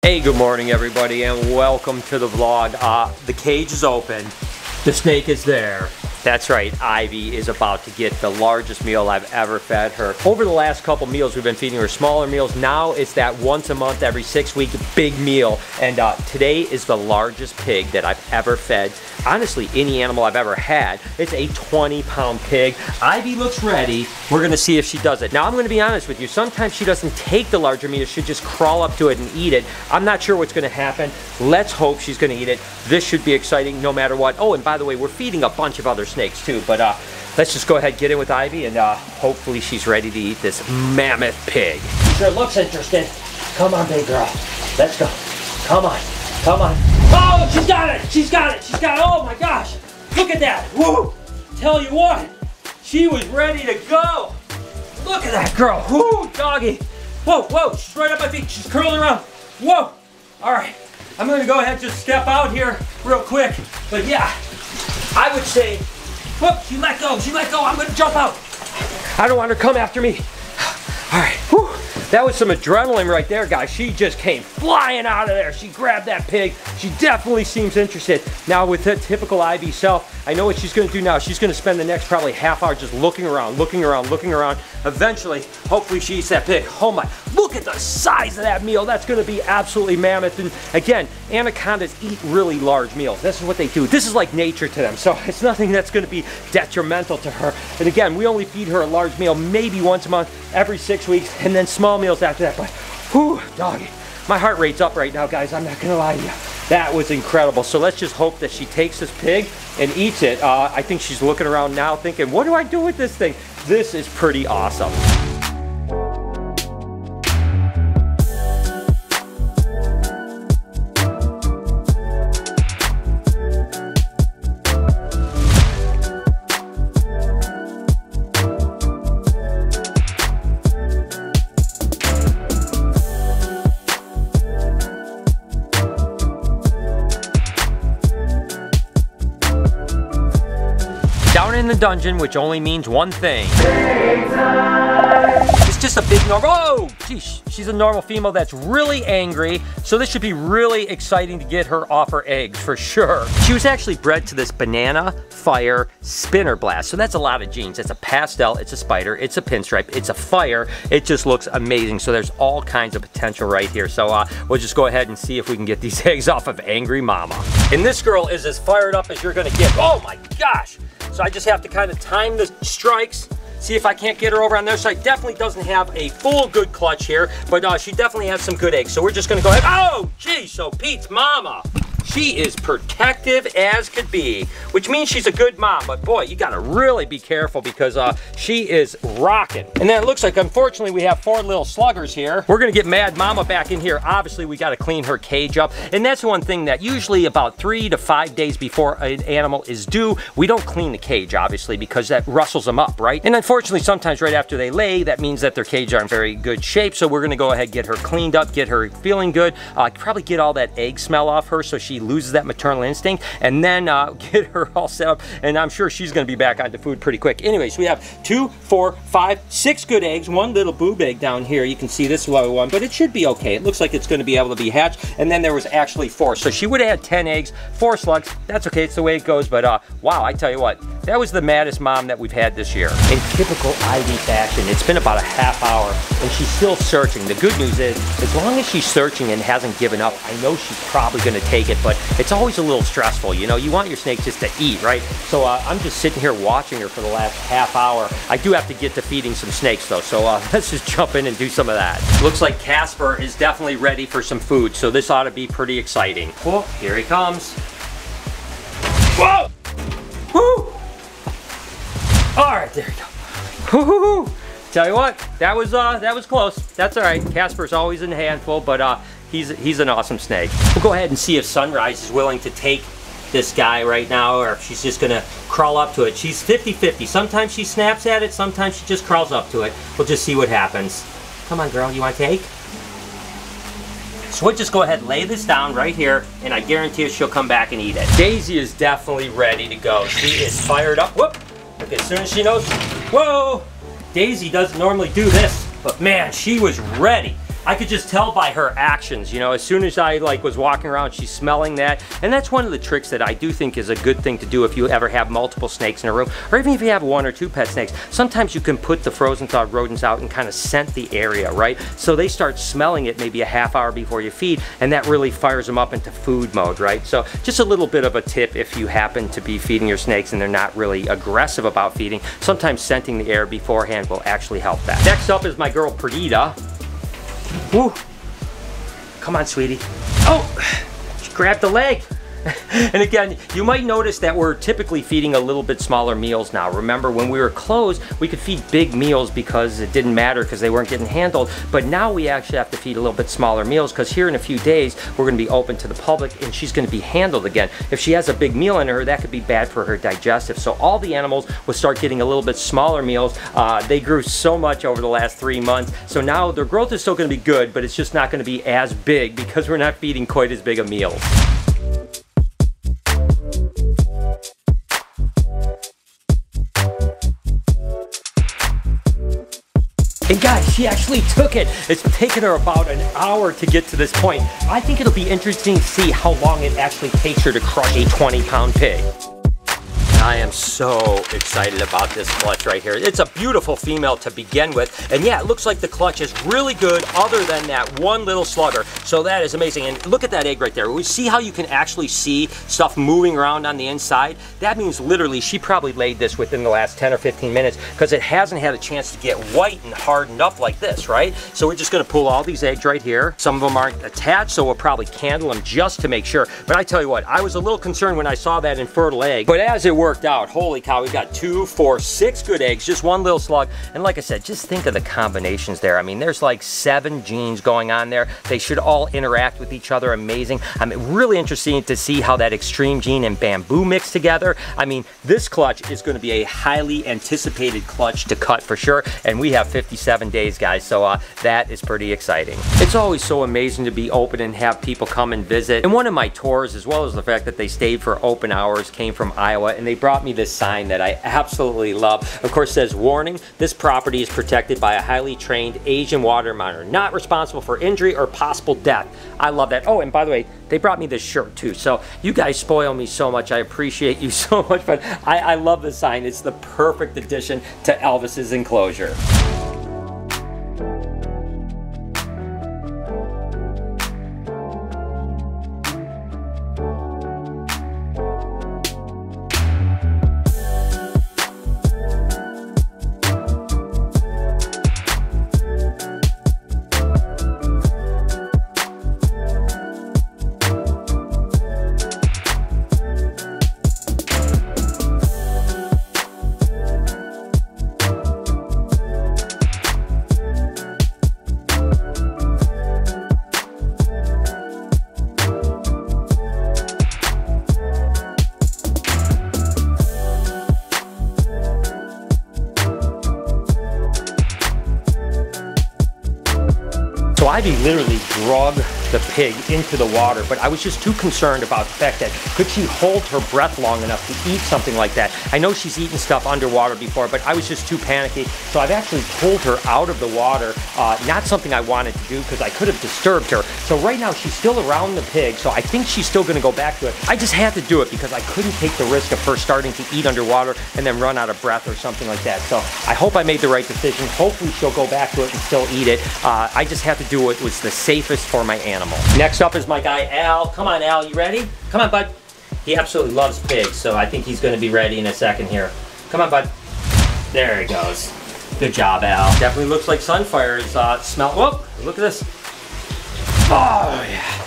Hey, good morning everybody and welcome to the vlog. The cage is open, the snake is there. That's right, Ivy is about to get the largest meal I've ever fed her. Over the last couple meals we've been feeding her smaller meals. Now it's that once a month, every 6 week big meal. And today is the largest pig that I've ever fed. Honestly, any animal I've ever had. It's a 20-pound pig. Ivy looks ready. We're gonna see if she does it. Now I'm gonna be honest with you, sometimes she doesn't take the larger meat, she'll just crawl up to it and eat it. I'm not sure what's gonna happen. Let's hope she's gonna eat it. This should be exciting no matter what. Oh, and by the way, we're feeding a bunch of other snakes too, but let's just go ahead, get in with Ivy, and hopefully she's ready to eat this mammoth pig. She sure looks interested. Come on, big girl. Let's go. Come on. Come on. Oh, she's got it! She's got it! She's got it! Oh my gosh! Look at that! Woo! Tell you what, she was ready to go. Look at that girl! Woo, doggy! Whoa, whoa! She's right up my feet. She's curling around. Whoa! All right, I'm gonna go ahead and just step out here real quick. But yeah, I would say, whoop! She let go. She let go. I'm gonna jump out. I don't want her to come after me. All right. Whew. That was some adrenaline right there, guys. She just came flying out of there. She grabbed that pig. She definitely seems interested. Now with the typical Ivy self, I know what she's gonna do now. She's gonna spend the next probably half hour just looking around, looking around, looking around. Eventually, hopefully she eats that pig. Oh my, look at the size of that meal. That's gonna be absolutely mammoth. And again, anacondas eat really large meals. This is what they do. This is like nature to them. So it's nothing that's gonna be detrimental to her. And again, we only feed her a large meal maybe once a month, every 6 weeks, and then small meals after that. But whew, doggy, my heart rate's up right now, guys. I'm not gonna lie to you. That was incredible. So let's just hope that she takes this pig and eats it. I think she's looking around now thinking, what do I do with this thing? This is pretty awesome. Down in the dungeon, which only means one thing. It's just a big normal, oh, geez, she's a normal female that's really angry, so this should be really exciting to get her off her eggs for sure. She was actually bred to this banana, fire, spinner blast, so that's a lot of genes. It's a pastel, it's a spider, it's a pinstripe, it's a fire. It just looks amazing, so there's all kinds of potential right here. So we'll just go ahead and see if we can get these eggs off of Angry Mama. And this girl is as fired up as you're gonna get. Oh my gosh! So I just have to kind of time the strikes, see if I can't get her over on their side. Definitely doesn't have a full good clutch here, but she definitely has some good eggs. So we're just gonna go ahead. Oh, geez, so Pete's mama. She is protective as could be, which means she's a good mom, but boy, you gotta really be careful because she is rocking. And then it looks like, unfortunately, we have 4 little sluggers here. We're gonna get Mad Mama back in here. Obviously, we gotta clean her cage up. And that's one thing that usually about 3 to 5 days before an animal is due, we don't clean the cage, obviously, because that rustles them up, right? And unfortunately, sometimes right after they lay, that means that their cage aren't very good shape. So we're gonna go ahead, get her cleaned up, get her feeling good, probably get all that egg smell off her so she loses that maternal instinct, and then get her all set up, and I'm sure she's gonna be back onto food pretty quick. Anyways, we have 2, 4, 5, 6 good eggs, 1 little boob egg down here. You can see this low one, but it should be okay. It looks like it's gonna be able to be hatched, and then there was actually 4. So she would have had 10 eggs, 4 slugs. That's okay, it's the way it goes, but wow, I tell you what, that was the maddest mom that we've had this year. In typical Ivy fashion, it's been about a half hour, and she's still searching. The good news is, as long as she's searching and hasn't given up, I know she's probably gonna take it, but it's always a little stressful, you know? You want your snake just to eat, right? So I'm just sitting here watching her for the last half hour. I do have to get to feeding some snakes though, so let's just jump in and do some of that. Looks like Casper is definitely ready for some food, so this ought to be pretty exciting. Whoa, here he comes. Whoa! Woo! All right, there we go. Woo-hoo-hoo! Tell you what, that was close. That's all right. Casper's always in a handful, but he's an awesome snake. We'll go ahead and see if Sunrise is willing to take this guy right now, or if she's just gonna crawl up to it. She's 50-50. Sometimes she snaps at it, sometimes she just crawls up to it. We'll just see what happens. Come on, girl, you wanna take? So we'll just go ahead and lay this down right here, and I guarantee you she'll come back and eat it. Daisy is definitely ready to go. She is fired up. Whoop! Look, as soon as she knows, whoa! Daisy doesn't normally do this, but man, she was ready. I could just tell by her actions, you know, as soon as I like was walking around, she's smelling that. And that's one of the tricks that I do think is a good thing to do if you ever have multiple snakes in a room, or even if you have 1 or 2 pet snakes. Sometimes you can put the frozen thawed rodents out and kind of scent the area, right? So they start smelling it maybe a half hour before you feed, and that really fires them up into food mode, right? So just a little bit of a tip if you happen to be feeding your snakes and they're not really aggressive about feeding. Sometimes scenting the air beforehand will actually help that. Next up is my girl Perdita. Woo! Come on, sweetie. Oh! She grabbed the leg. And again, you might notice that we're typically feeding a little bit smaller meals now. Remember, when we were closed, we could feed big meals because it didn't matter because they weren't getting handled. But now we actually have to feed a little bit smaller meals because here in a few days, we're going to be open to the public and she's going to be handled again. If she has a big meal in her, that could be bad for her digestive. So all the animals will start getting a little bit smaller meals. They grew so much over the last 3 months. So now their growth is still going to be good, but it's just not going to be as big because we're not feeding quite as big a meal. And guys, she actually took it. It's taken her about an hour to get to this point. I think it'll be interesting to see how long it actually takes her to crush a 20-pound pig. I am so excited about this clutch right here. It's a beautiful female to begin with. And yeah, it looks like the clutch is really good other than that one little slugger. So that is amazing. And look at that egg right there. We see how you can actually see stuff moving around on the inside. That means literally she probably laid this within the last 10 or 15 minutes because it hasn't had a chance to get white and hardened up like this, right? So we're just gonna pull all these eggs right here. Some of them aren't attached, so we'll probably candle them just to make sure. But I tell you what, I was a little concerned when I saw that infertile egg. But as it worked out, holy cow, we got 2, 4, 6 good eggs, just one little slug. And like I said, just think of the combinations there. I mean, there's like 7 genes going on there. They should all interact with each other. Amazing. I mean, really interesting to see how that extreme gene and bamboo mix together. I mean, this clutch is going to be a highly anticipated clutch to cut for sure. And we have 57 days, guys. So that is pretty exciting. It's always so amazing to be open and have people come and visit. And one of my tours, as well as the fact that they stayed for open hours, came from Iowa, and they brought me this sign that I absolutely love. Of course, says, warning, this property is protected by a highly trained Asian water monitor, not responsible for injury or possible death. I love that. Oh, and by the way, they brought me this shirt too. So you guys spoil me so much. I appreciate you so much, but I love the sign. It's the perfect addition to Elvis's enclosure. So I literally drug the pig into the water, but I was just too concerned about the fact that could she hold her breath long enough to eat something like that? I know she's eaten stuff underwater before, but I was just too panicky. So I've actually pulled her out of the water. Not something I wanted to do because I could have disturbed her. So right now she's still around the pig, so I think she's still gonna go back to it. I just had to do it because I couldn't take the risk of her starting to eat underwater and then run out of breath or something like that. So I hope I made the right decision. Hopefully she'll go back to it and still eat it. I just had to do what was the safest for my animal. Next up is my guy Al. Come on, Al, you ready? Come on, bud. He absolutely loves pigs, so I think he's gonna be ready in a second here. Come on, bud. There he goes. Good job, Al. Definitely looks like Sunfire is smell. Whoa, look at this. Oh, yeah.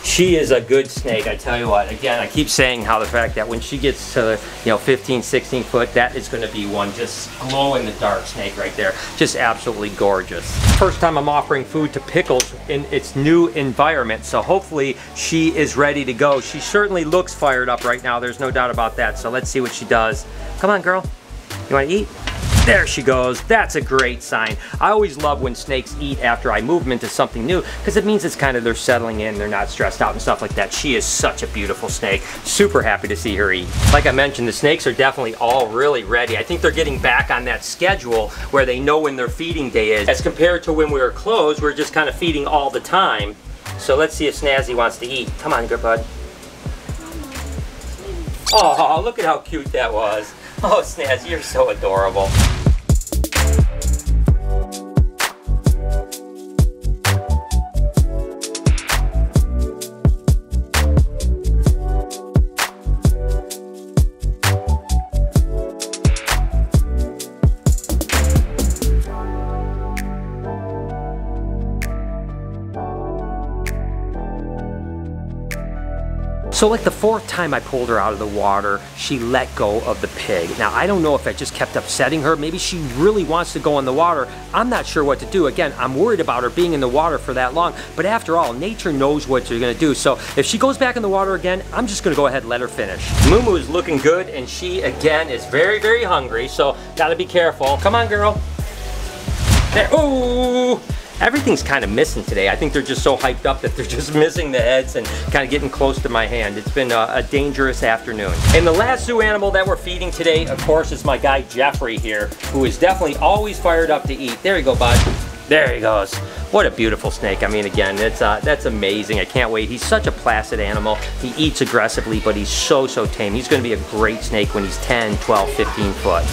She is a good snake, I tell you what. Again, I keep saying how the fact that when she gets to, 15, 16 foot, that is gonna be one just glow in the dark snake right there. Just absolutely gorgeous. First time I'm offering food to Pickles in its new environment, so hopefully she is ready to go. She certainly looks fired up right now, there's no doubt about that. So let's see what she does. Come on, girl. You wanna eat? There she goes. That's a great sign. I always love when snakes eat after I move them into something new because it means it's kind of they're settling in, they're not stressed out and stuff like that. She is such a beautiful snake. Super happy to see her eat. Like I mentioned, the snakes are definitely all really ready. I think they're getting back on that schedule where they know when their feeding day is. As compared to when we were closed, we're just kind of feeding all the time. So let's see if Snazzy wants to eat. Come on, good bud. Oh, look at how cute that was. Oh, Snazzy, you're so adorable. So like the fourth time I pulled her out of the water, she let go of the pig. Now I don't know if that just kept upsetting her. Maybe she really wants to go in the water. I'm not sure what to do. Again, I'm worried about her being in the water for that long. But after all, nature knows what you're gonna do. So if she goes back in the water again, I'm just gonna go ahead and let her finish. Moo is looking good and she again is very, very hungry. So gotta be careful. Come on, girl. There, ooh. Everything's kind of missing today. I think they're just so hyped up that they're just missing the heads and kind of getting close to my hand. It's been a dangerous afternoon. And the last zoo animal that we're feeding today, of course, is my guy Jeffrey here, who is definitely always fired up to eat. There you go, bud. There he goes. What a beautiful snake. I mean, again, that's amazing. I can't wait. He's such a placid animal. He eats aggressively, but he's so tame. He's going to be a great snake when he's 10, 12, 15 foot.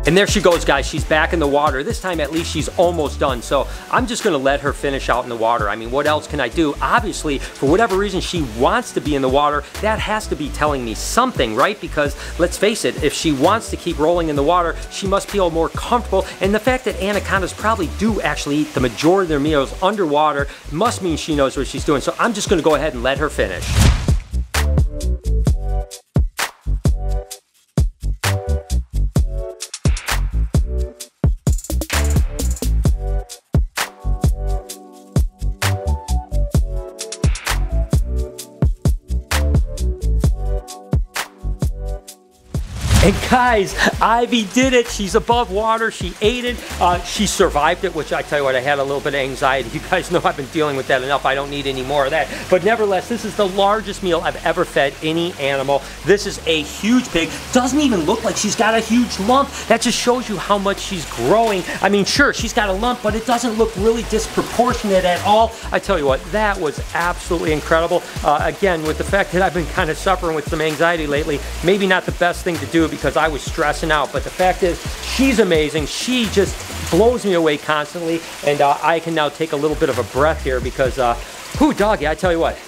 And there she goes, guys. She's back in the water. This time, at least, she's almost done. So I'm just going to let her finish out in the water. I mean, what else can I do? Obviously, for whatever reason she wants to be in the water, that has to be telling me something, right? Because let's face it, if she wants to keep rolling in the water, she must feel more comfortable. And the fact that anacondas probably do actually eat the majority of their meals underwater must mean she knows what she's doing. So I'm just going to go ahead and let her finish. And guys, Ivy did it. She's above water. She ate it. She survived it, which I tell you what, I had a little bit of anxiety. You guys know I've been dealing with that enough. I don't need any more of that. But nevertheless, this is the largest meal I've ever fed any animal. This is a huge pig. Doesn't even look like she's got a huge lump. That just shows you how much she's growing. I mean, sure, she's got a lump, but it doesn't look really disproportionate at all. I tell you what, that was absolutely incredible. Again, with the fact that I've been kind of suffering with some anxiety lately, maybe not the best thing to do because I was stressing out, but the fact is she's amazing. She just blows me away constantly, and I can now take a little bit of a breath here because whew, doggy, I tell you what,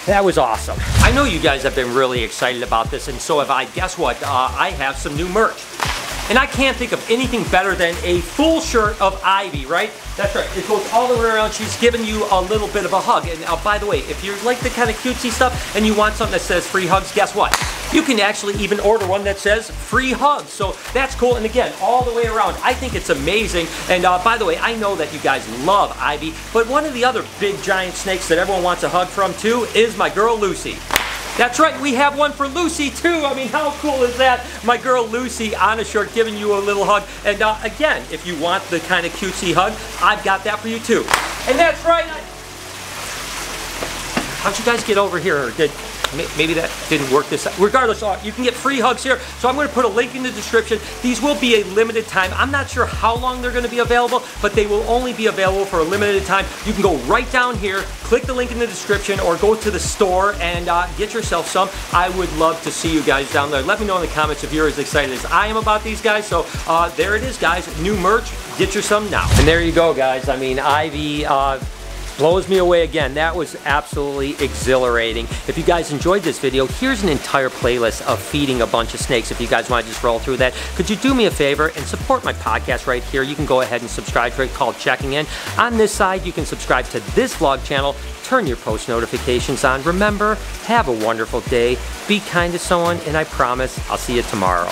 that was awesome. I know you guys have been really excited about this, and so have I. Guess what? I have some new merch. And I can't think of anything better than a full shirt of Ivy, right? That's right, it goes all the way around. She's giving you a little bit of a hug. And by the way, if you like the kind of cutesy stuff and you want something that says free hugs, guess what? You can actually even order one that says free hugs. So that's cool. And again, all the way around, I think it's amazing. And by the way, I know that you guys love Ivy, but one of the other big giant snakes that everyone wants a hug from too is my girl Lucy. That's right, we have one for Lucy too. I mean, how cool is that? My girl Lucy on a shirt giving you a little hug. And again, if you want the kind of cutesy hug, I've got that for you too. And that's right. How'd you guys get over here? Maybe that didn't work this time. Regardless, you can get free hugs here. So I'm going to put a link in the description. These will be a limited time. I'm not sure how long they're going to be available, but they will only be available for a limited time. You can go right down here, click the link in the description, or go to the store and get yourself some. I would love to see you guys down there. Let me know in the comments if you're as excited as I am about these guys. So there it is, guys. New merch. Get you some now. And there you go, guys. I mean, Ivy blows me away again. That was absolutely exhilarating. If you guys enjoyed this video, here's an entire playlist of feeding a bunch of snakes. If you guys want to just roll through that, could you do me a favor and support my podcast right here? You can go ahead and subscribe to it, called Checking In. On this side, you can subscribe to this vlog channel, turn your post notifications on. Remember, have a wonderful day, be kind to someone, and I promise I'll see you tomorrow.